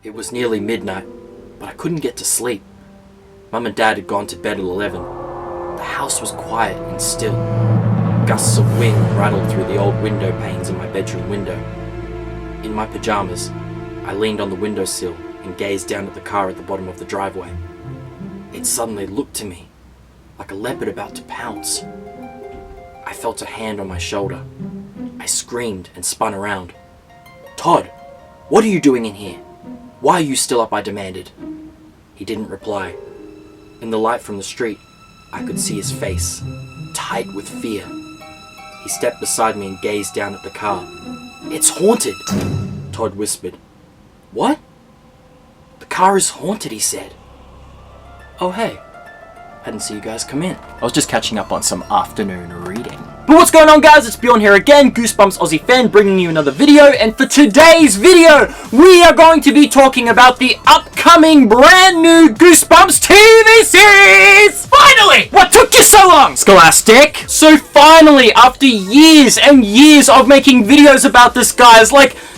It was nearly midnight, but I couldn't get to sleep. Mum and Dad had gone to bed at 11. The house was quiet and still. Gusts of wind rattled through the old window panes in my bedroom window. In my pajamas, I leaned on the windowsill and gazed down at the car at the bottom of the driveway. It suddenly looked to me, like a leopard about to pounce. I felt a hand on my shoulder. I screamed and spun around. "Todd, what are you doing in here? Why are you still up?" I demanded. He didn't reply. In the light from the street, I could see his face, tight with fear. He stepped beside me and gazed down at the car. "It's haunted," Todd whispered. "What?" "The car is haunted," he said. "Oh hey, I didn't see you guys come in. I was just catching up on some afternoon reading." But what's going on, guys? It's Bjorn here again, Goosebumps Aussie fan, bringing you another video. And for today's video, we are going to be talking about the upcoming brand new Goosebumps TV series! Finally! What took you so long, Scholastic? So finally, after years and years of making videos about this, guys,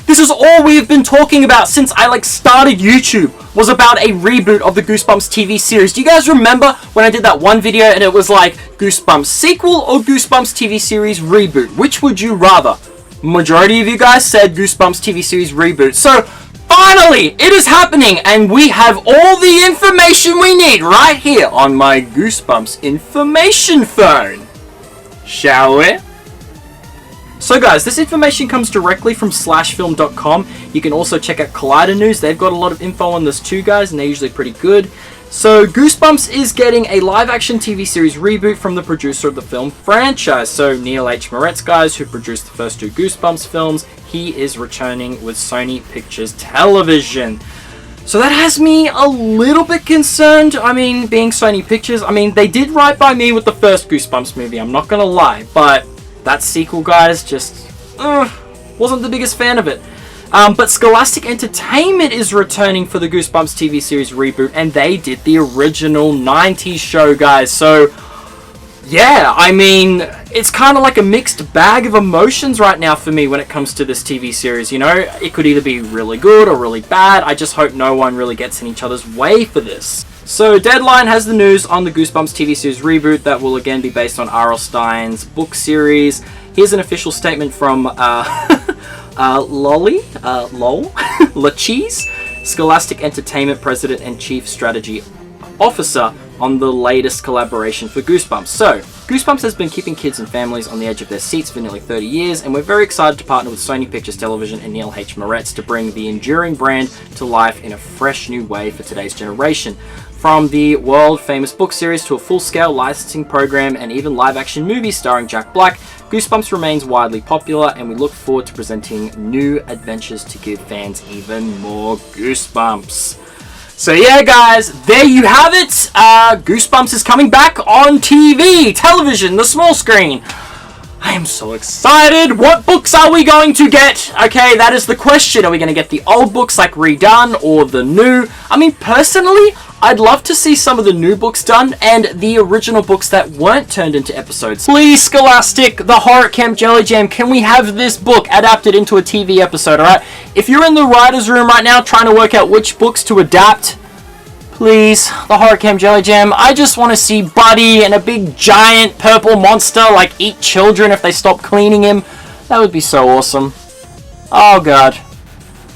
this is all we've been talking about since I started YouTube, was about a reboot of the Goosebumps TV series. Do you guys remember when I did that one video and it was like Goosebumps sequel or Goosebumps TV series reboot? Which would you rather? Majority of you guys said Goosebumps TV series reboot. So finally, it is happening and we have all the information we need right here on my Goosebumps information phone. Shall we? So guys, this information comes directly from slashfilm.com. You can also check out Collider News. They've got a lot of info on this too, guys, and they're usually pretty good. So Goosebumps is getting a live-action TV series reboot from the producer of the film franchise. So Neil H. Moretz, guys, who produced the first two Goosebumps films, he is returning with Sony Pictures Television. So that has me a little bit concerned. I mean, being Sony Pictures, they did right by me with the first Goosebumps movie, I'm not gonna lie, but that sequel, guys, just wasn't the biggest fan of it. But Scholastic Entertainment is returning for the Goosebumps TV series reboot, and they did the original 90s show, guys. So, yeah, it's kind of like a mixed bag of emotions right now for me when it comes to this TV series, It could either be really good or really bad. I just hope no one really gets in each other's way for this. So Deadline has the news on the Goosebumps TV series reboot that will again be based on R.L.Stine's book series. Here's an official statement from Lacheese, Scholastic Entertainment President and Chief Strategy Officer, on the latest collaboration for Goosebumps. So, Goosebumps has been keeping kids and families on the edge of their seats for nearly 30 years, and we're very excited to partner with Sony Pictures Television and Neil H. Moretz to bring the enduring brand to life in a fresh new way for today's generation. From the world-famous book series to a full-scale licensing program and even live-action movies starring Jack Black, Goosebumps remains widely popular, and we look forward to presenting new adventures to give fans even more Goosebumps. So yeah, guys, there you have it. Goosebumps is coming back on TV, television, the small screen. I am so excited. What books are we going to get? Okay, that is the question. Are we going to get the old books redone or the new? Personally, I'd love to see some of the new books done and the original books that weren't turned into episodes. Please, Scholastic, the Horror Camp Jelly Jam, can we have this book adapted into a TV episode, alright? If you're in the writer's room right now trying to work out which books to adapt, please, the Horror Camp Jelly Jam, I just want to see Buddy and a big giant purple monster eat children if they stop cleaning him. That would be so awesome. Oh god.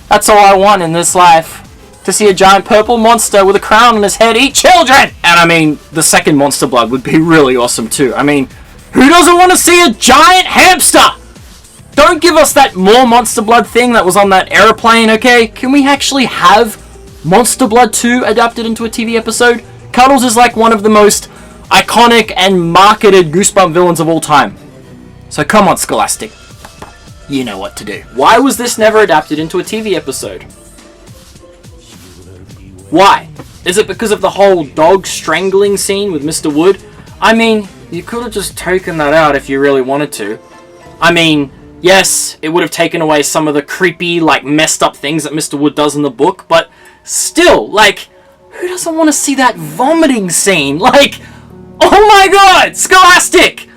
That's all I want in this life. To see a giant purple monster with a crown on his head eat children! And the second Monster Blood would be really awesome too. Who doesn't want to see a giant hamster? Don't give us that more Monster Blood thing that was on that airplane, okay? Can we actually have Monster Blood 2 adapted into a TV episode? Cuddles is one of the most iconic and marketed Goosebump villains of all time. So come on, Scholastic. You know what to do. Why was this never adapted into a TV episode? Why? Is it because of the whole dog strangling scene with Mr. Wood? You could have just taken that out if you really wanted to. I mean, yes, it would have taken away some of the creepy, like, messed up things that Mr. Wood does in the book, but still, like, who doesn't want to see that vomiting scene? Like, oh my god, Scholastic!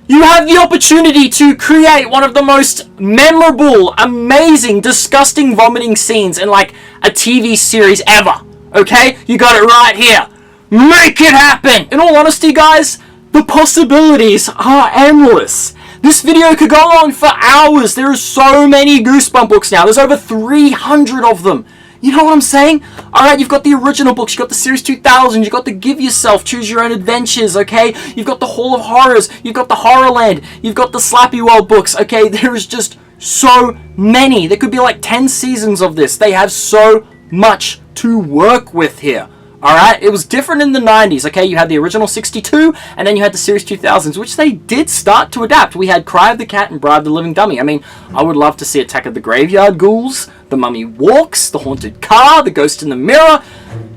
You have the opportunity to create one of the most memorable, amazing, disgusting vomiting scenes in, like, a TV series ever. Okay? You got it right here. Make it happen! In all honesty, guys, the possibilities are endless. This video could go on for hours. There are so many Goosebumps books now. There's over 300 of them. You know what I'm saying? Alright, you've got the original books, you've got the Series 2000, you've got the Give Yourself, Choose Your Own Adventures, okay? You've got the Hall of Horrors, you've got the Horrorland, you've got the Slappy World books, okay? There is just so many. There could be like 10 seasons of this. They have so much to work with here. Alright, it was different in the 90s, okay? You had the original 62, and then you had the Series 2000s, which they did start to adapt. We had Cry of the Cat and Bride of the Living Dummy. I mean, I would love to see Attack of the Graveyard Ghouls, The Mummy Walks, The Haunted Car, The Ghost in the Mirror.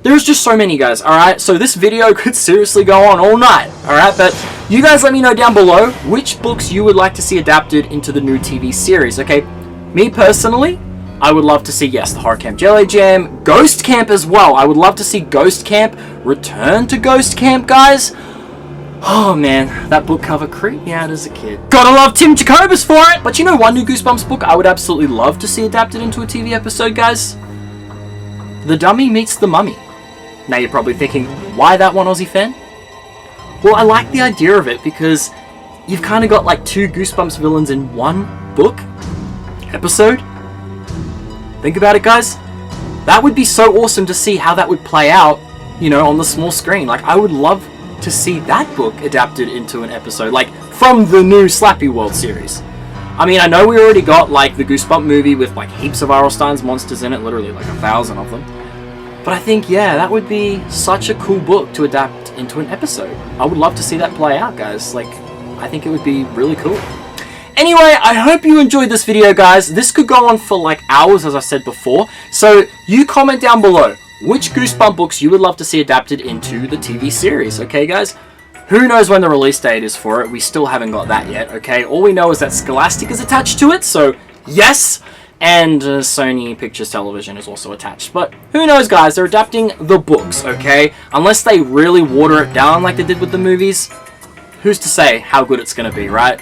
There's just so many, guys, alright? So this video could seriously go on all night, alright? But you guys let me know down below which books you would like to see adapted into the new TV series, okay? Me personally, I would love to see, yes, the Horror Camp Jelly Jam, Ghost Camp as well. I would love to see Ghost Camp return to Ghost Camp, guys. Oh man, that book cover creeped me out as a kid. Gotta love Tim Jacobus for it! But you know one new Goosebumps book I would absolutely love to see adapted into a TV episode, guys? The Dummy Meets the Mummy. Now you're probably thinking, why that one, Aussie fan? Well, I like the idea of it because you've kind of got like two Goosebumps villains in one book episode. Think about it, guys. That would be so awesome to see how that would play out, you know, on the small screen. Like, I would love to see that book adapted into an episode, like, from the new Slappy World series. I mean, I know we already got, like, the Goosebump movie with, like, heaps of R.L.Stine's monsters in it, literally, like, 1,000 of them. But I think, yeah, that would be such a cool book to adapt into an episode. I would love to see that play out, guys. Like, I think it would be really cool. Anyway, I hope you enjoyed this video, guys. This could go on for like hours, as I said before. So you comment down below which Goosebump books you would love to see adapted into the TV series, okay, guys? Who knows when the release date is for it? We still haven't got that yet, okay? All we know is that Scholastic is attached to it, so yes. And Sony Pictures Television is also attached. But who knows, guys? They're adapting the books, okay? Unless they really water it down like they did with the movies, who's to say how good it's going to be, right?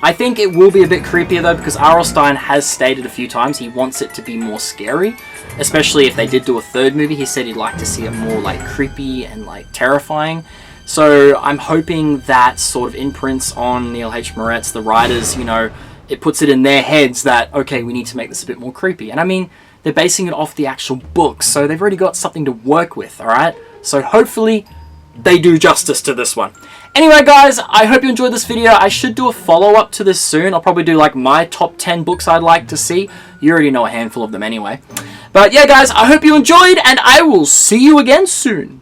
I think it will be a bit creepier though, because R.L.Stine has stated a few times he wants it to be more scary, especially if they did do a third movie. He said he'd like to see it more like creepy and like terrifying. So I'm hoping that sort of imprints on Neil H. Moretz, the writers, you know, it puts it in their heads that, okay, we need to make this a bit more creepy. And I mean, they're basing it off the actual books, so they've already got something to work with, alright? So hopefully they do justice to this one. Anyway, guys, I hope you enjoyed this video. I should do a follow-up to this soon. I'll probably do like my top 10 books I'd like to see. You already know a handful of them anyway. But yeah, guys, I hope you enjoyed, and I will see you again soon.